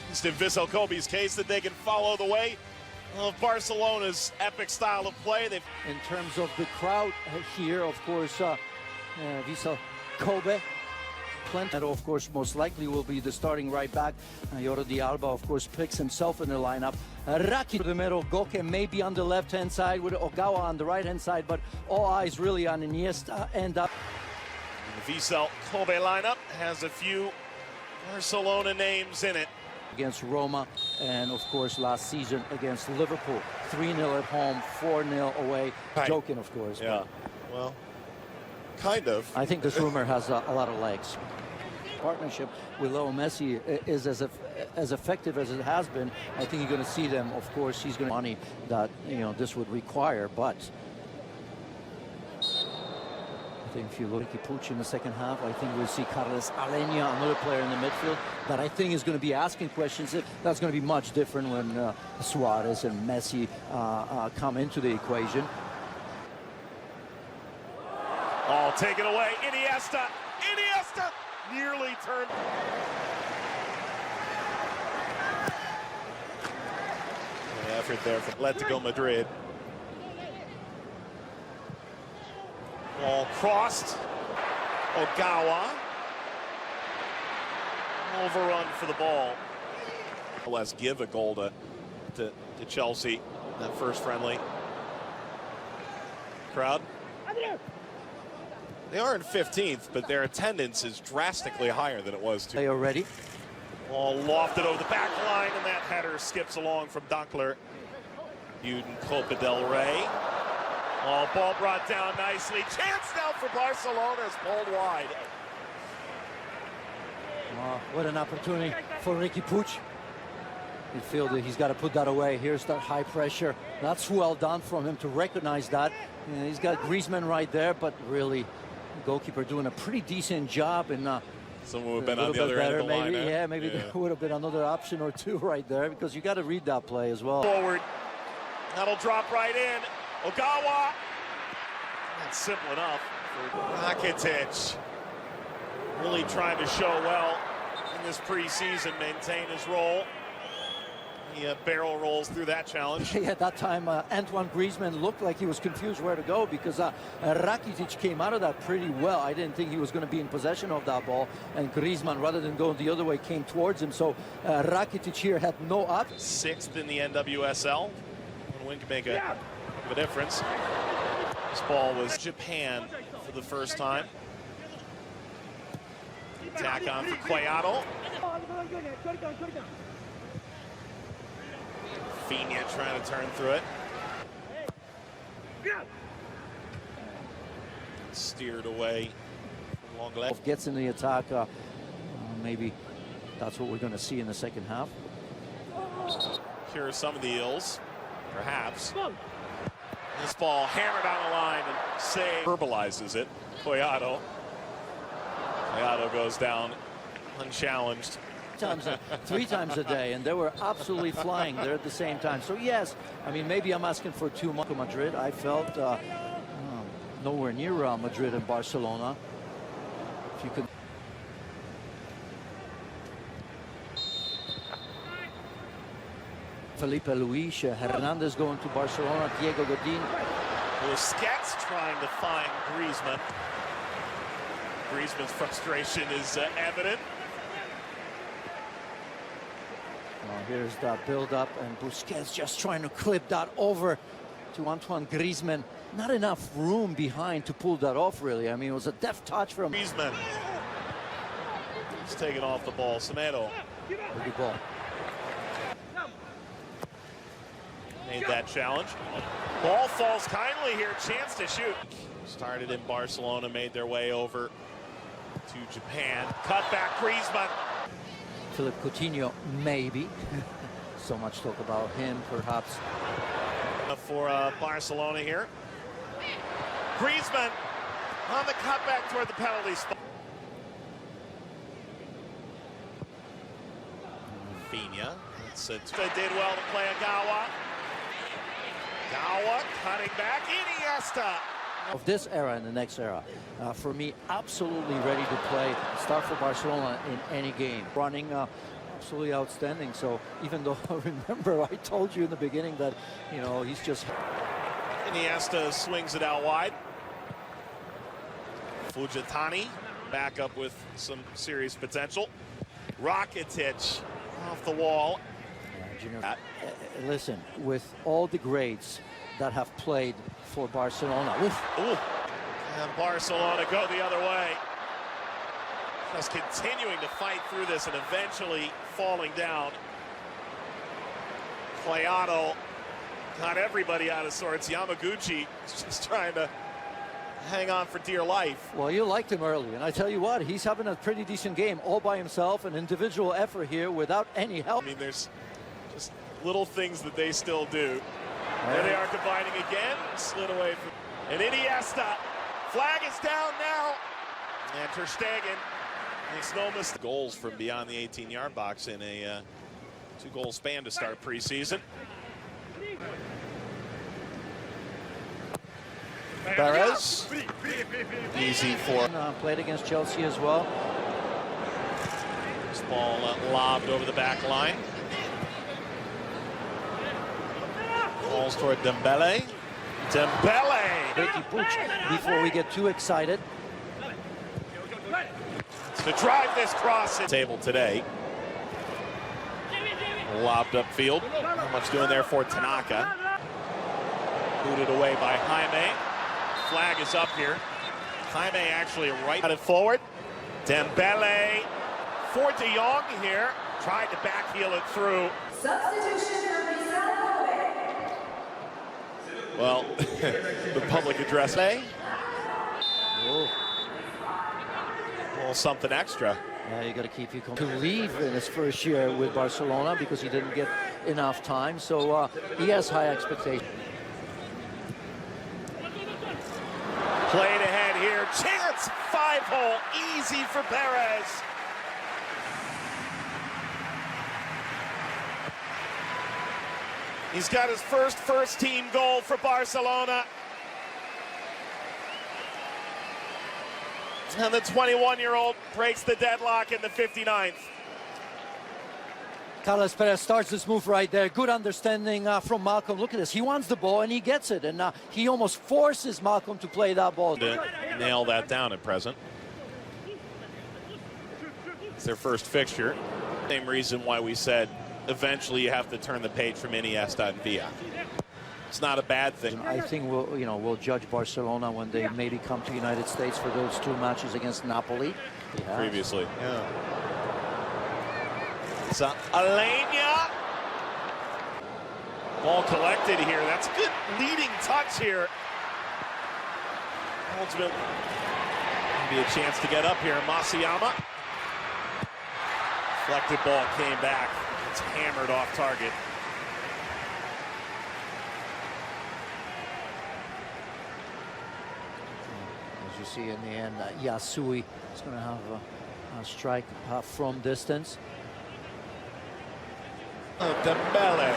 It's in Vissel case that they can follow the way of Barcelona's epic style of play. In terms of the crowd here, of course, Vissel Kobe, plenty. Of course, most likely will be the starting right back. Jordi Alba, of course, picks himself in the lineup. Raki to the middle, Goke maybe on the left-hand side with Ogawa on the right-hand side, but all eyes really on Iniesta and up. The Vissel Kobe lineup has a few Barcelona names in it. Against Roma, and of course last season against Liverpool. 3-0 at home, 4-0 away. Right. Joking, of course. Yeah, well, kind of. I think this rumor has a lot of legs. Partnership with Leo Messi is as effective as it has been. I think you're going to see them. Of course, he's going to money that this would require, but I think if you look at Pucci in the second half, I think we'll see Carles Alenia, another player in the midfield, that I think is going to be asking questions. That's going to be much different when Suarez and Messi come into the equation. Oh, take it away. Iniesta nearly turned. The effort there from Atletico Madrid. Ball crossed. Ogawa. Overrun for the ball. Let's give a goal to Chelsea. That first friendly. Crowd. They are in 15th, but their attendance is drastically higher than it was. They are ready. Ball lofted over the back line, and that header skips along from Dankler. Uden Copa del Rey. Oh, ball brought down nicely. Chance now for Barcelona is pulled wide. Oh, what an opportunity for Riqui Puig. He feels that he's got to put that away. Here's that high pressure. That's well done from him to recognize that. He's got Griezmann right there, but really, the goalkeeper doing a pretty decent job. And someone would have been on the other end of the line. Maybe there would have been another option or two right there, because you got to read that play as well. Forward. That'll drop right in. Ogawa. That's simple enough for Rakitic. Really trying to show well in this preseason, maintain his role. He barrel rolls through that challenge. Yeah, at that time, Antoine Griezmann looked like he was confused where to go, because Rakitic came out of that pretty well. I didn't think he was going to be in possession of that ball, and Griezmann, rather than going the other way, came towards him. So Rakitic here had no option. 6th in the NWSL. One win can make a difference. This ball was Japan for the first time. Attack on for Collado. Fina trying to turn through it. Steered away from long left. Gets in the attack. Maybe that's what we're going to see in the second half. Here are some of the ills, perhaps. This ball hammered on the line and verbalizes it. Collado goes down unchallenged. 3 times a day, and they were absolutely flying there at the same time. So yes, I mean, maybe I'm asking for too much. Madrid, I felt nowhere near Madrid and Barcelona. If you could. Felipe Luis, Hernandez going to Barcelona, Diego Godin. Busquets trying to find Griezmann. Griezmann's frustration is evident. Here's that build-up, and Busquets just trying to clip that over to Antoine Griezmann. Not enough room behind to pull that off, really. I mean, it was a deft touch from Griezmann. He's taking off the ball. Semedo. Good ball. Made that challenge. Ball falls kindly here. Chance to shoot. Started in Barcelona, made their way over to Japan. Cut back Griezmann. Philippe Coutinho, maybe. So much talk about him, perhaps. For Barcelona here. Griezmann on the cutback toward the penalty spot. Fina. They did well to play Ogawa. Ogawa cutting back. Iniesta. Of this era and the next era, for me, absolutely ready to play, start for Barcelona in any game. Running absolutely outstanding. So even though, remember, I told you in the beginning that, you know, he's just... Iniesta swings it out wide. Fujitani back up with some serious potential. Rakitic off the wall. Listen, with all the grades that have played for Barcelona. Ooh. And Barcelona go the other way. Just continuing to fight through this and eventually falling down. Clayado got everybody out of sorts. Yamaguchi is just trying to hang on for dear life. Well, you liked him early, and I tell you what, he's having a pretty decent game all by himself, an individual effort here without any help. I mean, there's just little things that they still do. There they are combining again, slid away from... And Iniesta, flag is down now. And Ter Stegen makes no mistake. Goals from beyond the 18-yard box in a two-goal span to start preseason. Perez, easy for... Played against Chelsea as well. This ball lobbed over the back line. Balls toward Dembele. Before we get too excited. To drive this cross at table today. Lobbed upfield. Not much doing there for Tanaka. Booted away by Jaime. Flag is up here. Jaime actually right at it forward. Dembele for De Jong here. Tried to backheel it through. Substitution for Vissel. Well, the public address. A little something extra. Yeah, you got to keep you to leave in his first year with Barcelona because he didn't get enough time. So he has high expectations. Played ahead here. Chance. 5-hole. Easy for Perez. He's got his first team goal for Barcelona. And the 21-year-old breaks the deadlock in the 59th. Carlos Perez starts this move right there. Good understanding from Malcolm. Look at this. He wants the ball and he gets it. And he almost forces Malcolm to play that ball. To nail that down at present. It's their first fixture. Same reason why we said eventually you have to turn the page from Iniesta and Villa. It's not a bad thing. I think we'll judge Barcelona when they maybe come to the United States for those two matches against Napoli. Previously. Yeah. So Alenia. Ball collected here. That's a good leading touch here. Ultimately, maybe a chance to get up here. Masayama. Deflected ball came back. It's hammered off target. As you see in the end, Yasui is going to have a strike from distance. Oh, Dembele.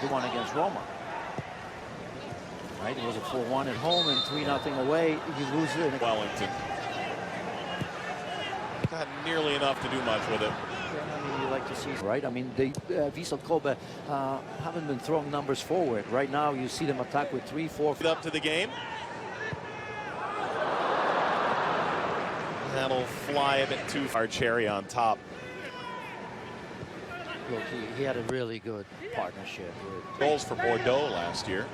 The one against Roma. Right, it was a 4-1 at home and 3-0 away. You lose it. Wellington. Not nearly enough to do much with it. Yeah, I mean, you like to see, right? I mean, they Vissel Kobe haven't been throwing numbers forward. Right now, you see them attack with 3, 4. Up to the game. That'll fly a bit too far. Cherry on top. Look, he had a really good partnership with Goals for Bordeaux last year.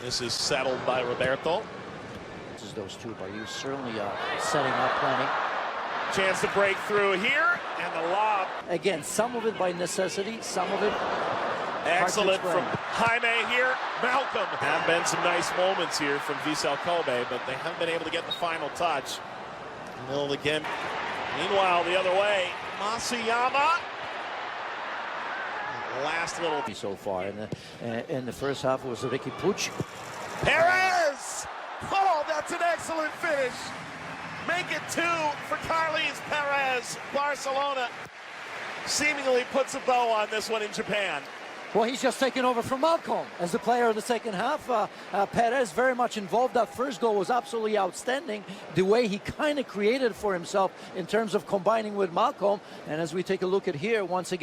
This is settled by Roberto. This is those two, but he was certainly setting up plenty. Chance to break through here, and the lob. Again, some of it by necessity, some of it excellent from Jaime here. Malcolm. Have been some nice moments here from Vissel Kobe, but they haven't been able to get the final touch. Middle again. Meanwhile, the other way, Masayama. Last little so far in the first half was Ricky Puig. Perez! Oh, that's an excellent finish. Make it 2 for Carles Perez. Barcelona seemingly puts a bow on this one in Japan. Well, he's just taken over from Malcolm as the player of the second half. Perez very much involved. That first goal was absolutely outstanding. The way he kind of created for himself in terms of combining with Malcolm. And as we take a look at here, once again,